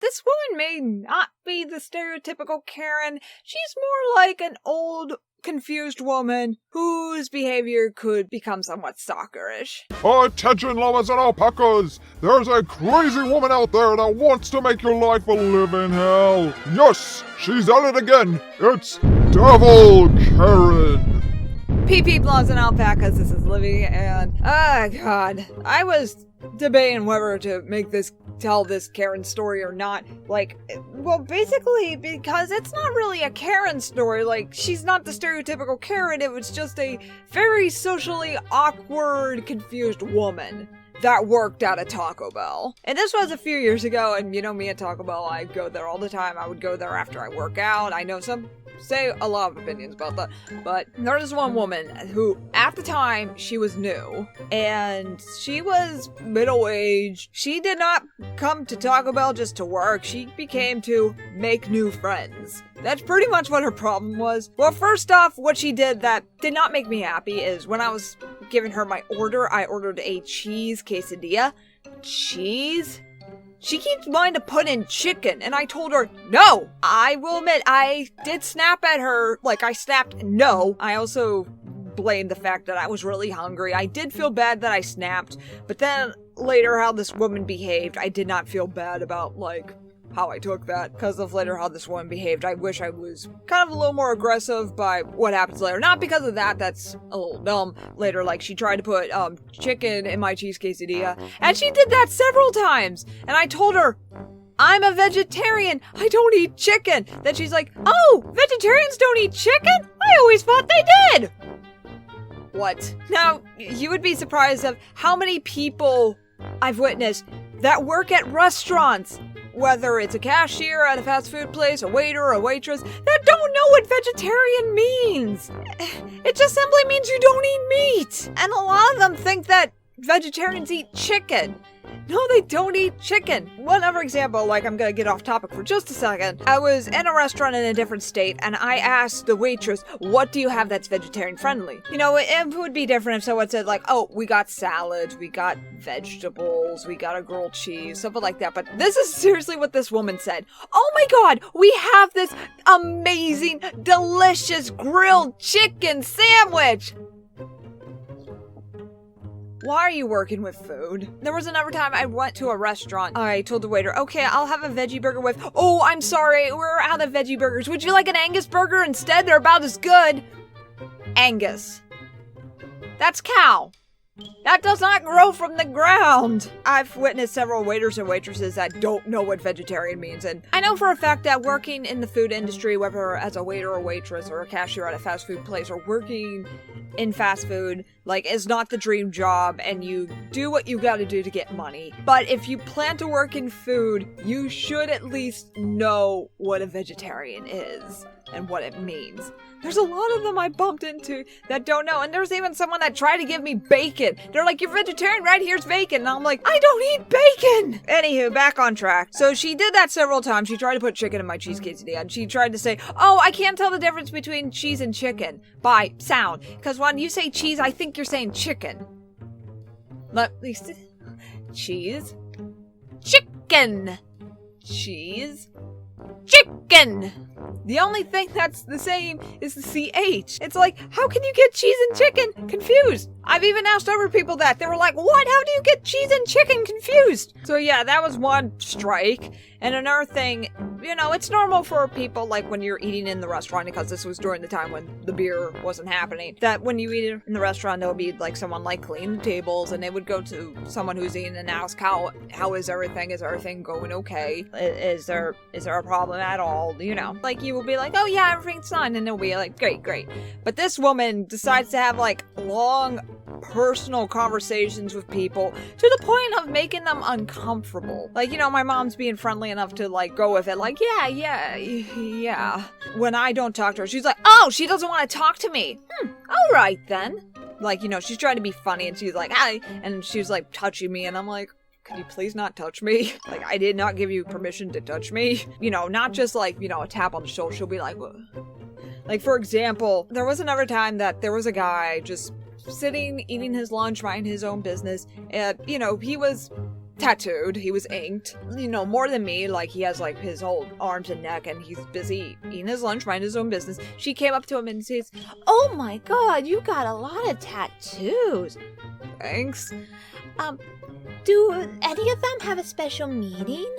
this woman may not be the stereotypical Karen. She's more like an old, confused woman whose behavior could become somewhat stalkerish. Attention llamas and alpacas! There's a crazy woman out there that wants to make your life a living hell! Yes, she's at it again! It's Devil Karen! PP Blondes and Alpacas, this is Livy, and God, I was debating whether to tell this Karen story or not. Basically because it's not really a Karen story. She's not the stereotypical Karen. It was just a very socially awkward, confused woman that worked at a Taco Bell. And this was a few years ago, and you know me at Taco Bell, I go there all the time. I would go there after I work out. I know some say a lot of opinions about that, but there was one woman who, at the time, she was new, and she was middle-aged. She did not come to Taco Bell just to work. She came to make new friends. That's pretty much what her problem was. Well, first off, what she did that did not make me happy is when I was giving her my order, I ordered a cheese quesadilla. Cheese? She keeps wanting to put in chicken, and I told her, no! I will admit, I did snap at her, I snapped no. I also blamed the fact that I was really hungry. I did feel bad that I snapped, but then later how this woman behaved, I did not feel bad about, how I took that, because of later how this woman behaved. I wish I was kind of a little more aggressive by what happens later. Not because of that, that's a little dumb. Later, she tried to put, chicken in my cheese quesadilla, and she did that several times, and I told her, I'm a vegetarian, I don't eat chicken. Then she's like, oh, vegetarians don't eat chicken? I always thought they did! What? Now, you would be surprised of how many people I've witnessed that work at restaurants, whether it's a cashier at a fast food place, a waiter, or a waitress, that don't know what vegetarian means. It just simply means you don't eat meat. And a lot of them think that vegetarians eat chicken. No, they don't eat chicken. One other example, I'm gonna get off topic for just a second. I was in a restaurant in a different state, and I asked the waitress, what do you have that's vegetarian friendly? You know, it would be different if someone said, oh, we got salads, we got vegetables, we got a grilled cheese, something like that. But this is seriously what this woman said. Oh my god, we have this amazing, delicious grilled chicken sandwich! Why are you working with food? There was another time I went to a restaurant. I told the waiter, okay, I'll have a veggie burger with, oh, I'm sorry, we're out of veggie burgers. Would you like an Angus burger instead? They're about as good. Angus. That's cow. That does not grow from the ground. I've witnessed several waiters and waitresses that don't know what vegetarian means, and I know for a fact that working in the food industry, whether as a waiter or waitress or a cashier at a fast food place or working in fast food, is not the dream job, and you do what you gotta do to get money. But if you plan to work in food, you should at least know what a vegetarian is and what it means. There's a lot of them I bumped into that don't know, and there's even someone that tried to give me bacon. They're like, you're vegetarian, right? Here's bacon. And I'm like, I don't eat bacon! Anywho, back on track. So she did that several times. She tried to put chicken in my cheese quesadilla, and she tried to say, oh, I can't tell the difference between cheese and chicken by sound, because when you say cheese, I think you're saying chicken. At least, cheese, chicken, cheese, chicken. The only thing that's the same is the CH. It's like, how can you get cheese and chicken confused? I've even asked other people that. They were like, what? How do you get cheese and chicken confused? So yeah, that was one strike. And another thing, it's normal for people, when you're eating in the restaurant, because this was during the time when the beer wasn't happening, that when you eat in the restaurant, there would be, someone, clean the tables, and they would go to someone who's eating and ask, how is everything? Is everything going okay? Is there a problem at all? You will be like, oh yeah, everything's fine, and they'll be like, great. But this woman decides to have, long, personal conversations with people to the point of making them uncomfortable. My mom's being friendly enough to go with it, yeah. When I don't talk to her, she's like, oh, she doesn't want to talk to me. All right then. She's trying to be funny, and she's like, hi, and she's touching me, and I'm like, could you please not touch me? I did not give you permission to touch me. Not just a tap on the shoulder. She'll be like, what? For example, there was another time that there was a guy just sitting, eating his lunch, minding his own business, and, he was tattooed. He was inked. More than me. Like, he has, like, his whole arms and neck, and he's busy eating his lunch, minding his own business. She came up to him and says, "Oh my god, you got a lot of tattoos." Thanks. Do any of them have a special meaning?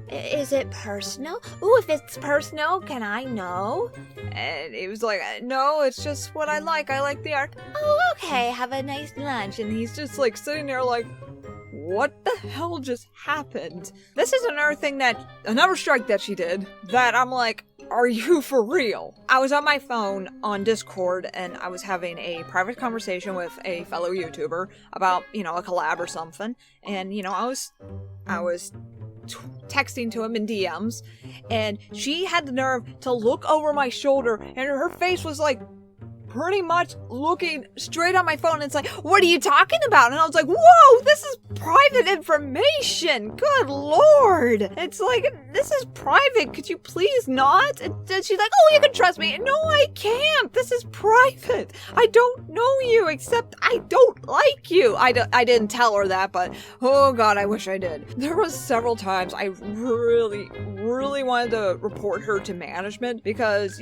Is it personal? Ooh, if it's personal, can I know? And he was like, "No, it's just what I like. I like the art." Oh, okay, have a nice lunch. And he's just, like, sitting there like, what the hell just happened? This is another strike that she did, that I'm like, are you for real? I was on my phone on Discord, and I was having a private conversation with a fellow YouTuber about, a collab or something. And, I was texting to him in DMs, and she had the nerve to look over my shoulder, and her face was like, pretty much looking straight on my phone, and it's like, "What are you talking about?" And I was like, "Whoa, this is private information. Good lord." It's like, this is private. Could you please not? And she's like, "Oh, you can trust me." No, I can't. This is private. I don't know you, except I don't like you. I didn't tell her that, but oh god, I wish I did. There was several times I really, really wanted to report her to management because,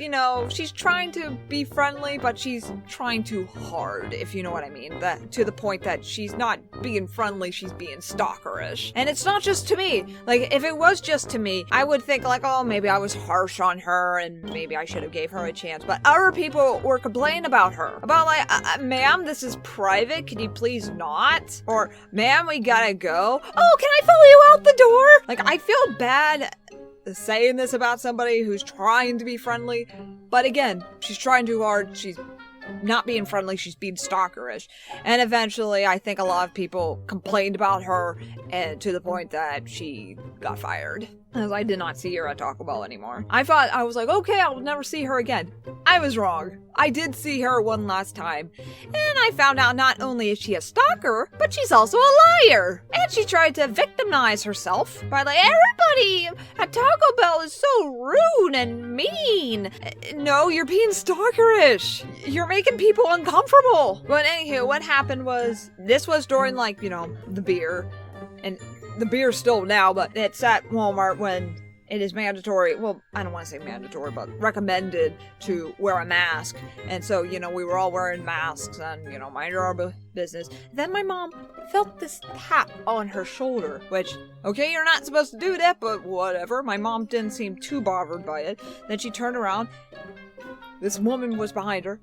she's trying to be friendly, but she's trying too hard, if you know what I mean. That to the point that she's not being friendly, she's being stalkerish. And it's not just to me. Like, if it was just to me, I would think like, oh, maybe I was harsh on her and maybe I should have gave her a chance. But other people were complaining about her. About like, "Ma'am, this is private. Could you please not?" Or, "Ma'am, we gotta go." "Oh, can I follow you out the door?" Like, I feel bad saying this about somebody who's trying to be friendly, but again, she's trying too hard. She's not being friendly, she's being stalkerish. And eventually, I think a lot of people complained about her, and to the point that she got fired. As I did not see her at Taco Bell anymore. I was like, okay, I'll never see her again. I was wrong. I did see her one last time. And I found out not only is she a stalker, but she's also a liar. And she tried to victimize herself by like, "Everybody at Taco Bell is so rude and mean." No, you're being stalkerish. You're making people uncomfortable. But anywho, what happened was, this was during like, the beer. And the beer's still now, but it's at Walmart when it is mandatory. Well, I don't want to say mandatory, but recommended to wear a mask. And so, we were all wearing masks and, mind our business. Then my mom felt this tap on her shoulder, which, okay, you're not supposed to do that, but whatever. My mom didn't seem too bothered by it. Then she turned around. This woman was behind her.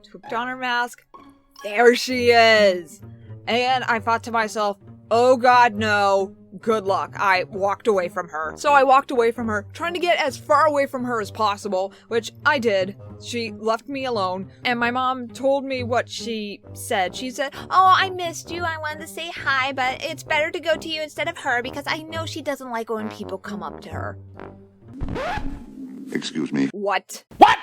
Took on her mask. There she is. And I thought to myself, oh god, no. Good luck. I walked away from her. So I walked away from her, trying to get as far away from her as possible, which I did. She left me alone, and my mom told me what she said. She said, "Oh, I missed you. I wanted to say hi, but it's better to go to you instead of her because I know she doesn't like when people come up to her." Excuse me. What? What?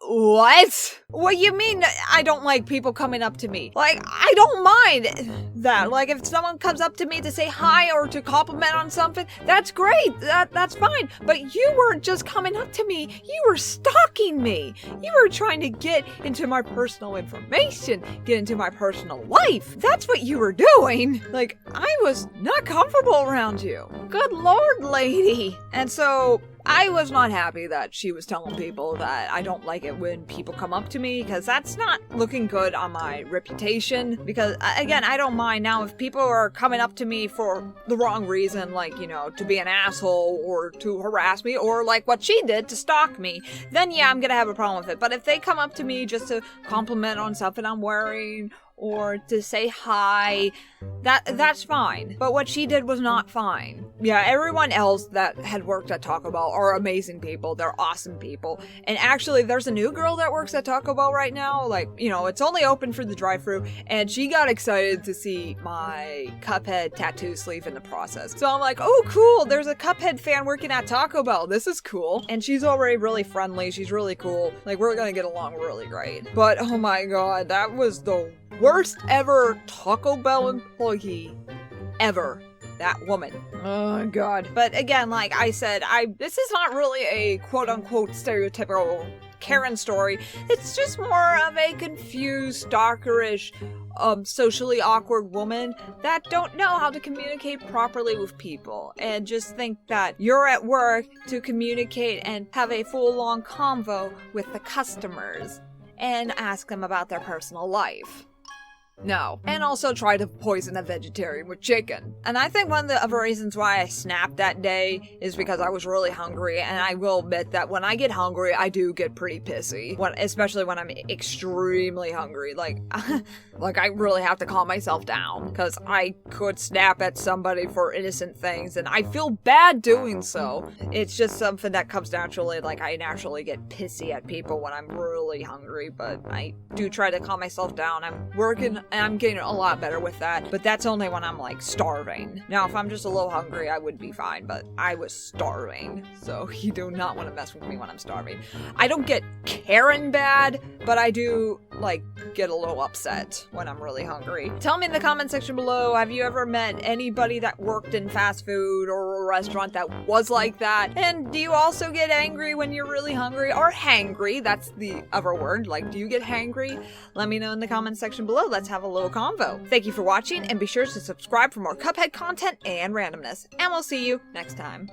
What? What you mean I don't like people coming up to me? Like, I don't mind that. Like, if someone comes up to me to say hi or to compliment on something, that's great. That's fine. But you weren't just coming up to me. You were stalking me. You were trying to get into my personal information, get into my personal life. That's what you were doing. Like, I was not comfortable around you. Good lord, lady. And so I was not happy that she was telling people that I don't like it when people come up to me, because that's not looking good on my reputation. Because, again, I don't mind now if people are coming up to me for the wrong reason, like, to be an asshole or to harass me, or like what she did to stalk me, then yeah, I'm gonna have a problem with it. But if they come up to me just to compliment on something I'm wearing, or to say hi, that's fine. But what she did was not fine. Yeah, everyone else that had worked at Taco Bell are amazing people. They're awesome people. And actually, there's a new girl that works at Taco Bell right now. Like, it's only open for the drive-thru, and she got excited to see my Cuphead tattoo sleeve in the process. So I'm like, oh, cool, there's a Cuphead fan working at Taco Bell. This is cool. And she's already really friendly. She's really cool. Like, we're gonna get along really great. But, oh my god, that was the worst ever Taco Bell employee ever. That woman. Oh god. But again, like I said, this is not really a quote-unquote stereotypical Karen story. It's just more of a confused, stalkerish, socially awkward woman that don't know how to communicate properly with people and just think that you're at work to communicate and have a full-on convo with the customers and ask them about their personal life. No. And also try to poison a vegetarian with chicken. And I think one of the other reasons why I snapped that day is because I was really hungry, and I will admit that when I get hungry, I do get pretty pissy. Especially when I'm extremely hungry. Like I really have to calm myself down, because I could snap at somebody for innocent things, and I feel bad doing so. It's just something that comes naturally. Like, I naturally get pissy at people when I'm really hungry, but I do try to calm myself down. I'm working, and I'm getting a lot better with that, but that's only when I'm, like, starving. Now, if I'm just a little hungry, I would be fine, but I was starving, so you do not want to mess with me when I'm starving. I don't get Karen bad, but I do, like, get a little upset when I'm really hungry. Tell me in the comment section below, have you ever met anybody that worked in fast food or a restaurant that was like that? And do you also get angry when you're really hungry? Or hangry, that's the other word. Like, do you get hangry? Let me know in the comment section below. Let's have a little convo. Thank you for watching, and be sure to subscribe for more Cuphead content and randomness. And we'll see you next time.